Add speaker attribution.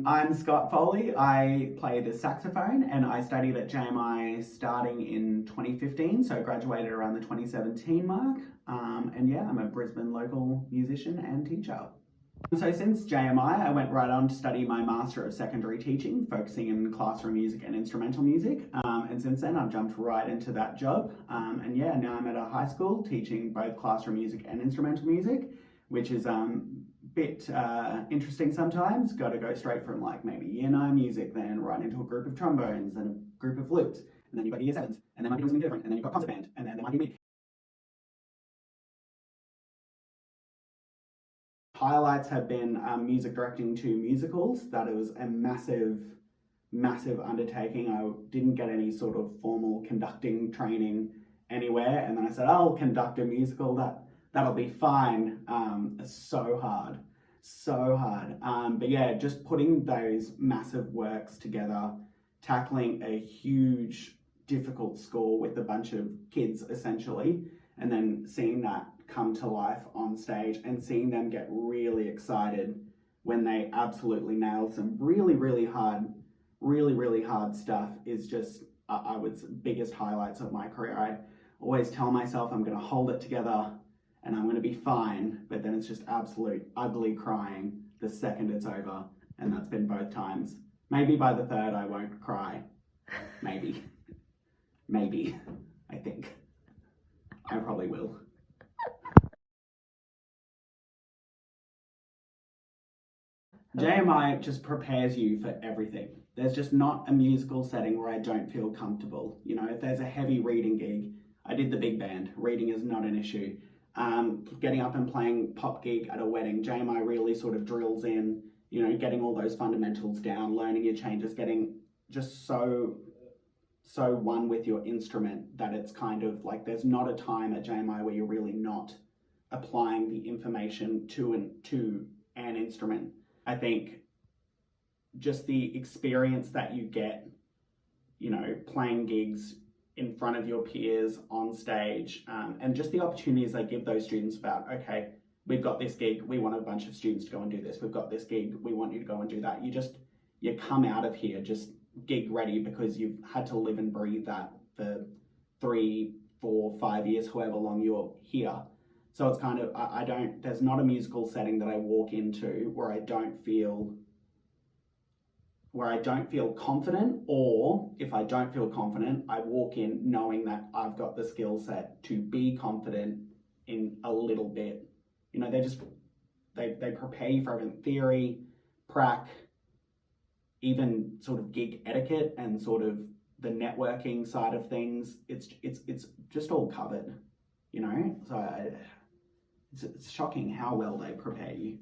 Speaker 1: I'm Scott Foley. I play the saxophone and I studied at JMI starting in 2015, so graduated around the 2017 mark. And yeah, I'm a Brisbane local musician and teacher. So since JMI, I went right on to study my Master of Secondary Teaching, focusing in classroom music and instrumental music. And since then, I've jumped right into that job. And yeah, now I'm at a high school teaching both classroom music and instrumental music, which is bit interesting sometimes. Got to go straight from like maybe year 9 music, then right into a group of trombones, then a group of flutes, and then you've got year 7s, and then might be doing something different, and then you've got concert band, and then there might be MIDI. Highlights have been music directing to musicals. That it was a massive undertaking. I didn't get any sort of formal conducting training anywhere, and then I said, I'll conduct a musical, that'll be fine. So hard. But yeah, just putting those massive works together, tackling a huge, difficult score with a bunch of kids essentially, and then seeing that come to life on stage and seeing them get really excited when they absolutely nail some really hard stuff is just, I would say, biggest highlights of my career. I always tell myself I'm going to hold it together and I'm going to be fine, but then it's just absolute ugly crying the second it's over, and that's been both times. Maybe by the third I won't cry. Maybe, I think. I probably will. JMI just prepares you for everything. There's just not a musical setting where I don't feel comfortable. You know, if there's a heavy reading gig, I did the big band. Reading is not an issue. Getting up and playing pop gig at a wedding, JMI really sort of drills in, you know, getting all those fundamentals down, learning your changes, getting just so one with your instrument that it's kind of like there's not a time at JMI where you're really not applying the information to an instrument. I think just the experience that you get, you know, playing gigs in front of your peers on stage, and just the opportunities they give those students about, okay, we've got this gig, we want a bunch of students to go and do this, we've got this gig, we want you to go and do that. You come out of here just gig ready because you've had to live and breathe that for 3, 4, 5 years, however long you're here. So it's kind of, there's not a musical setting that I walk into where I don't feel confident, or if I don't feel confident, I walk in knowing that I've got the skill set to be confident in a little bit. You know, they prepare you for everything, theory, prac, even sort of gig etiquette and sort of the networking side of things. It's just all covered, you know? So it's shocking how well they prepare you.